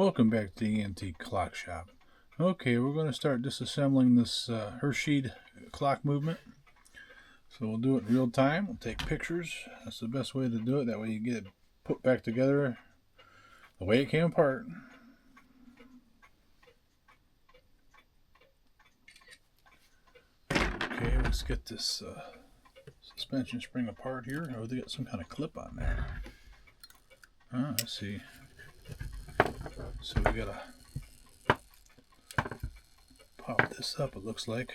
Welcome back to the Antique Clock Shop. Okay, we're going to start disassembling this Herschede clock movement. So we'll do it in real time. We'll take pictures. That's the best way to do it. That way you get it put back together the way it came apart. Okay, let's get this suspension spring apart here. Oh, they got some kind of clip on there. Oh, I see. So we gotta pop this up, it looks like.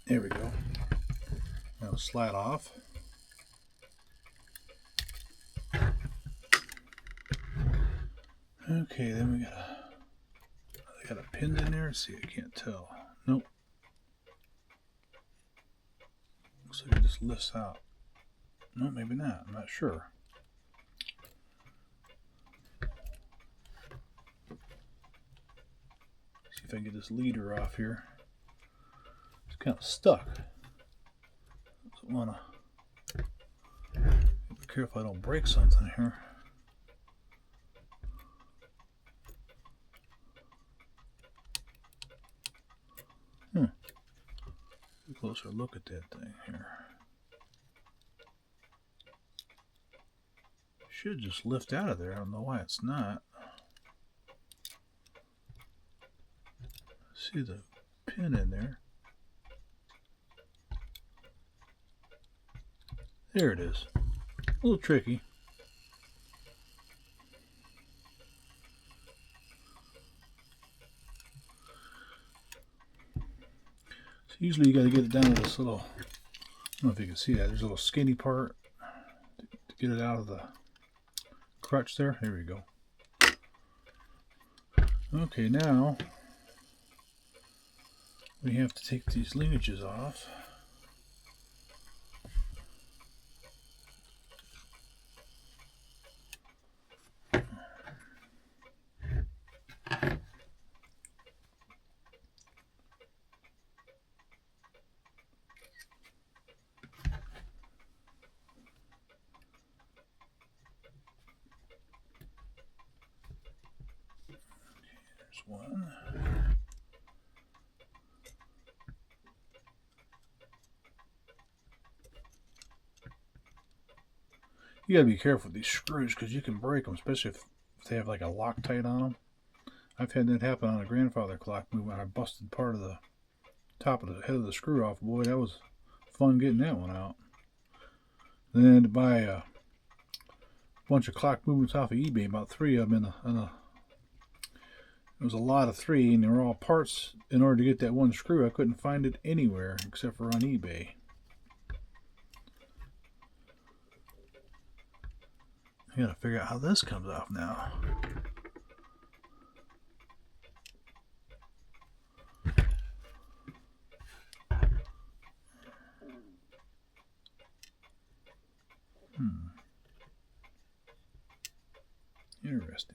There we go. Now slide off. Okay, then we got a pin in there. Let's see, I can't tell. Nope. Looks like it just lifts out. No, maybe not. I'm not sure. See if I can get this leader off here. It's kind of stuck. Doesn't want to. Be careful I don't break something here. A closer look at that thing here. Should just lift out of there. I don't know why it's not. See the pin in there. There it is. A little tricky. So usually you got to get it down to this little, I don't know if you can see that, there's a little skinny part to get it out of the crutch there. There we go. Okay, now we have to take these linkages off. One. You gotta be careful with these screws because you can break them, especially if they have like a Loctite on them. I've had that happen on a grandfather clock movement. I busted part of the top of the head of the screw off. Boy, that was fun getting that one out. Then I had to buy a bunch of clock movements off of eBay, about 3 of them it was a lot of 3, and they were all parts. In order to get that one screw, I couldn't find it anywhere except for on eBay. I gotta figure out how this comes off now. Interesting.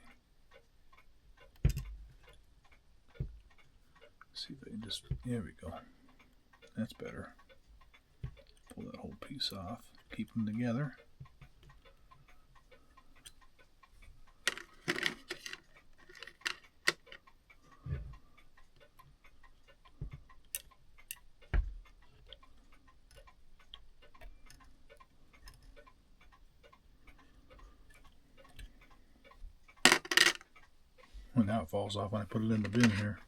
See if I can just, there we go. That's better. Pull that whole piece off, keep them together. Well, now it falls off when I put it in the bin here.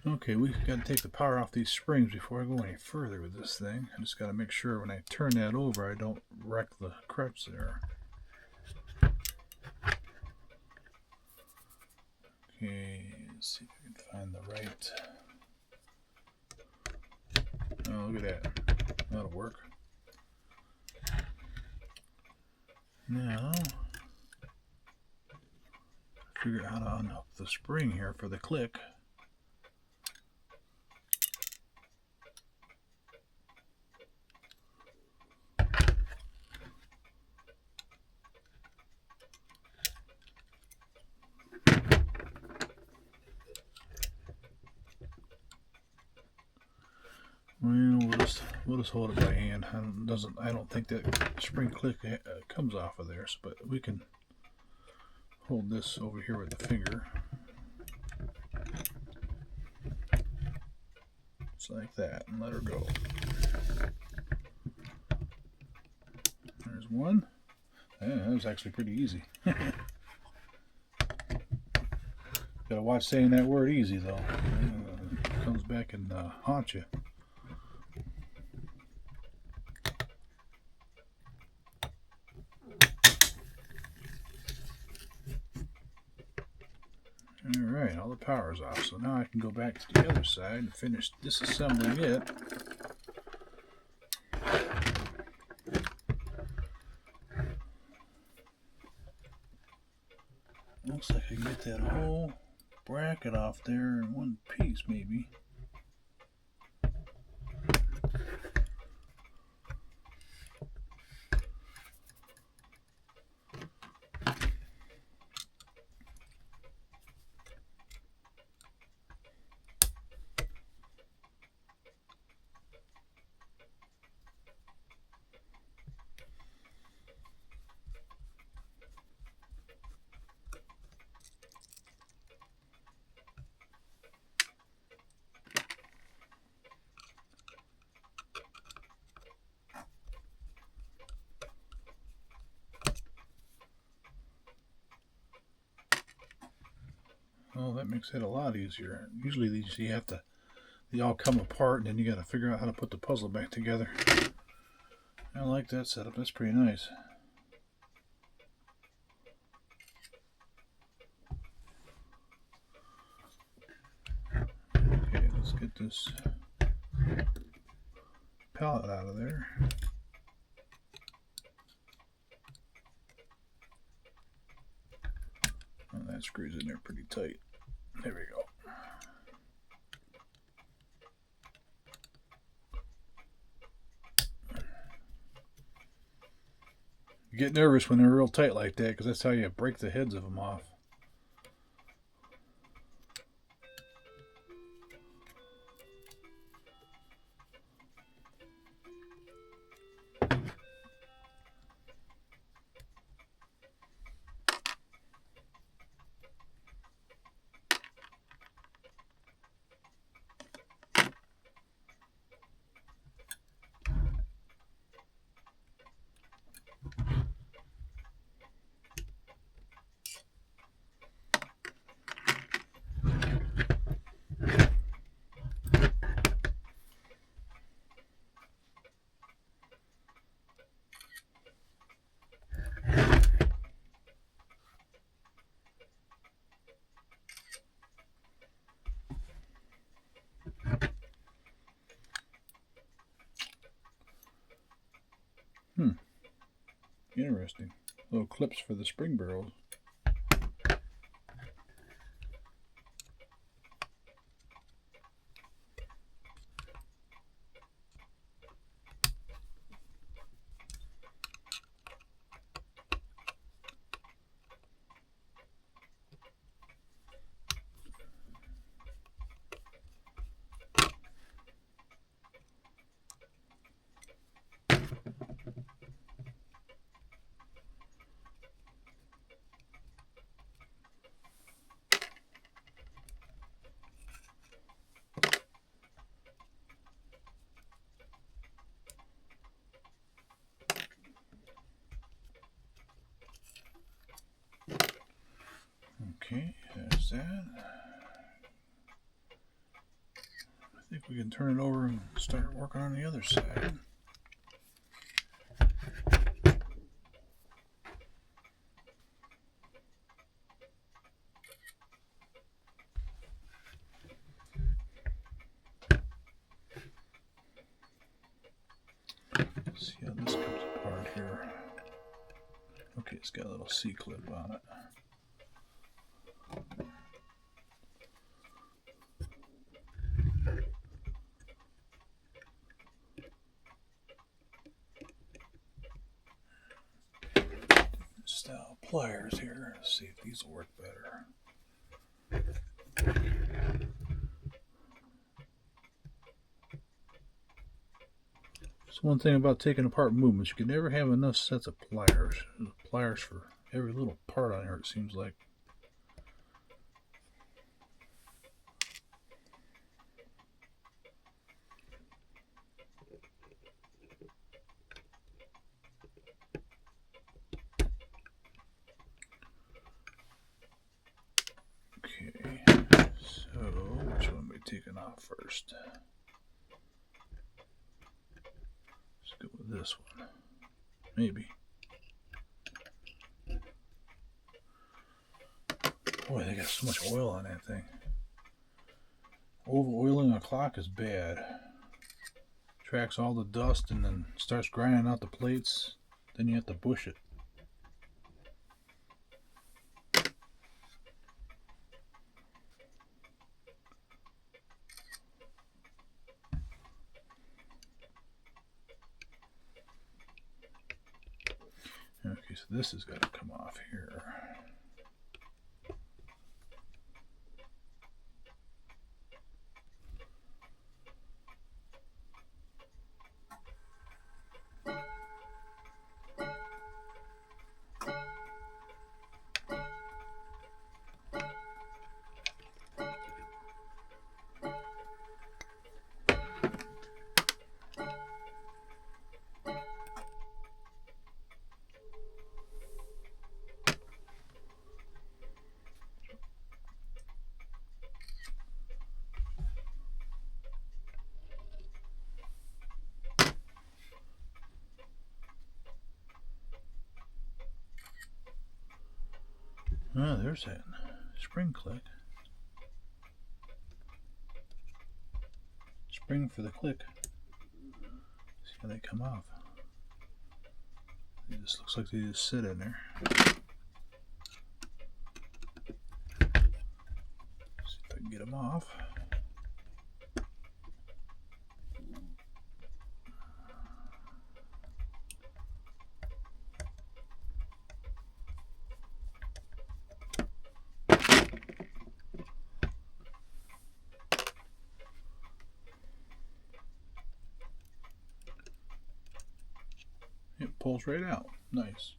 Okay, we've got to take the power off these springs before I go any further with this thing. I just got to make sure when I turn that over I don't wreck the crutch there. Okay, let's see if I can find the right. Oh, look at that. That'll work. Now, figure out how to unhook the spring here for the click. we'll just hold it by hand. I don't think that spring click comes off of there, but we can hold this over here with the finger. Just like that, and let her go. There's one. Yeah, that was actually pretty easy. Gotta watch saying that word easy, though. It comes back and haunt you. Alright, all the power's off, so now I can go back to the other side and finish disassembling it. Looks like I can get that whole bracket off there in one piece, maybe. Oh, that makes it a lot easier. Usually these they all come apart and then you got to figure out how to put the puzzle back together. I like that setup. That's pretty nice. Okay, let's get this pallet out of there. Oh, that screws in there pretty tight. There we go. You get nervous when they're real tight like that because that's how you break the heads of them off. Interesting. Little clips for the spring barrels. Okay, there's that. I think we can turn it over and start working on the other side. Let's see how this comes apart here. Okay, it's got a little C-clip on it. Style pliers here. Let's see if these will work better. It's one thing about taking apart movements. You can never have enough sets of pliers. There's pliers for every little part on here, it seems like. Okay, so which one am I taking off first? Let's go with this one. Maybe. Boy, they got so much oil on that thing. Over oiling a clock is bad. Tracks all the dust and then starts grinding out the plates. Then you have to bush it. Okay, so this has got to come off here. Ah, there's that spring click. Spring for the click. See how they come off. It just looks like they just sit in there. See if I can get them off. It pulls right out. Nice.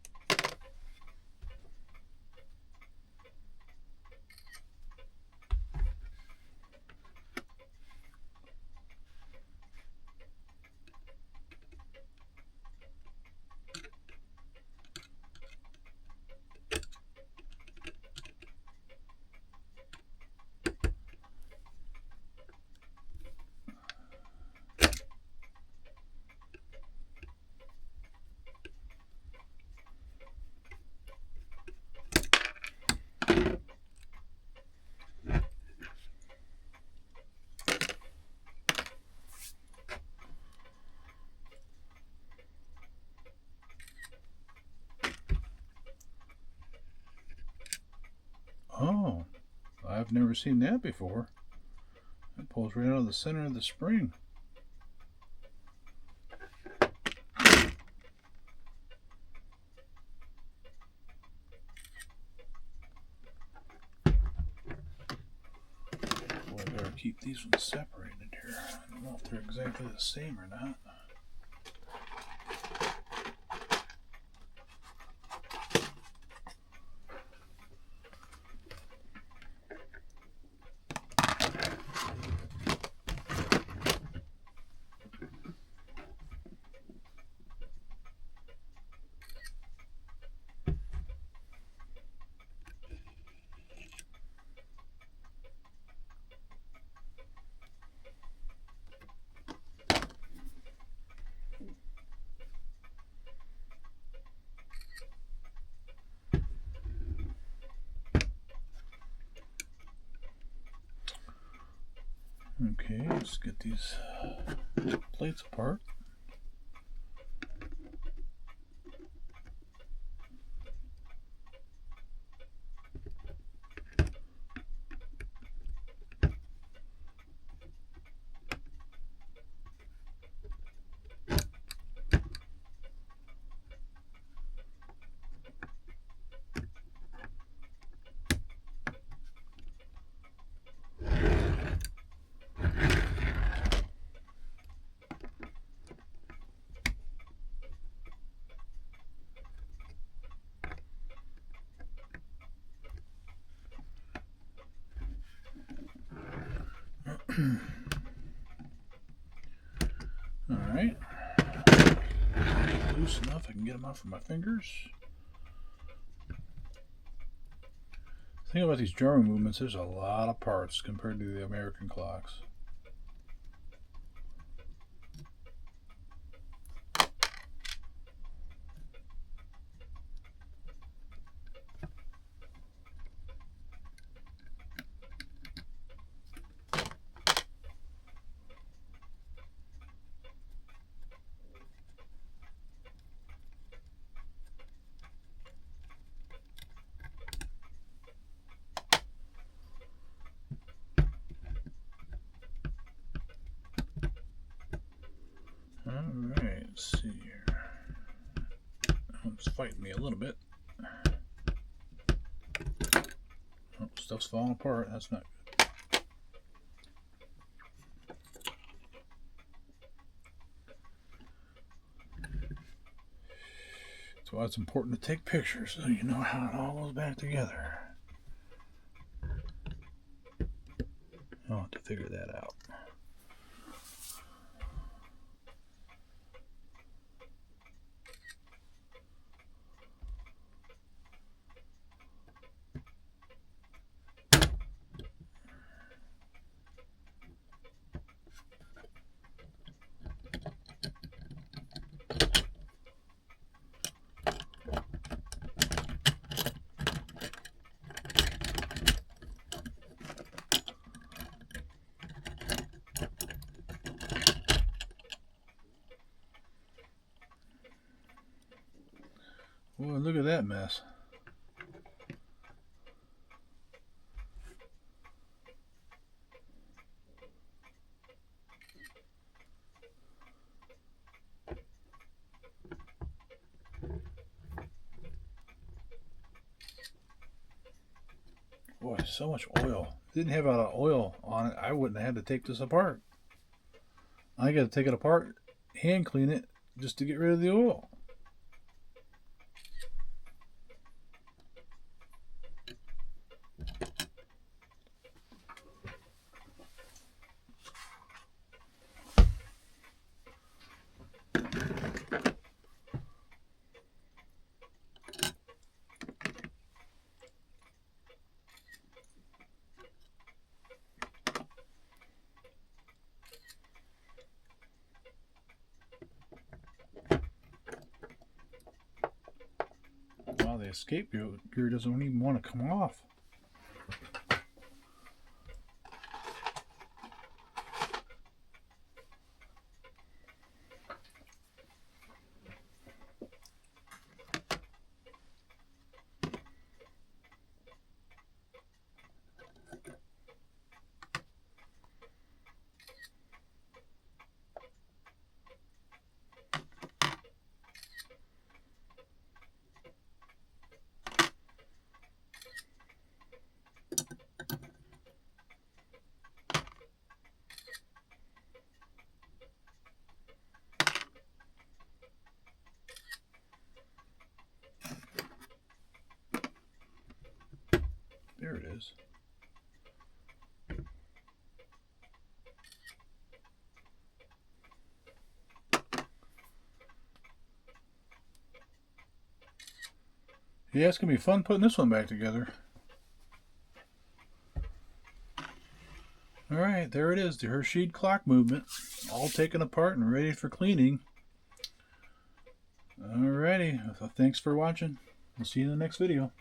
Oh, I've never seen that before. It pulls right out of the center of the spring. Boy, I better keep these ones separated here. I don't know if they're exactly the same or not. Okay, let's get these plates apart. Alright. Loose enough I can get them off of my fingers. The thing about these German movements, there's a lot of parts compared to the American clocks. Alright, let's see here. It's fighting me a little bit. Oh, stuff's falling apart. That's not good. That's why it's important to take pictures so you know how it all goes back together. I'll have to figure that out. Boy, look at that mess. Boy, so much oil. If it didn't have a lot of oil on it, I wouldn't have had to take this apart. I got to take it apart, hand clean it, just to get rid of the oil. Wow, the escape gear doesn't even want to come off. There it is. Yeah, it's going to be fun putting this one back together. Alright, there it is, the Herschede clock movement, all taken apart and ready for cleaning. Alrighty, thanks for watching. We'll see you in the next video.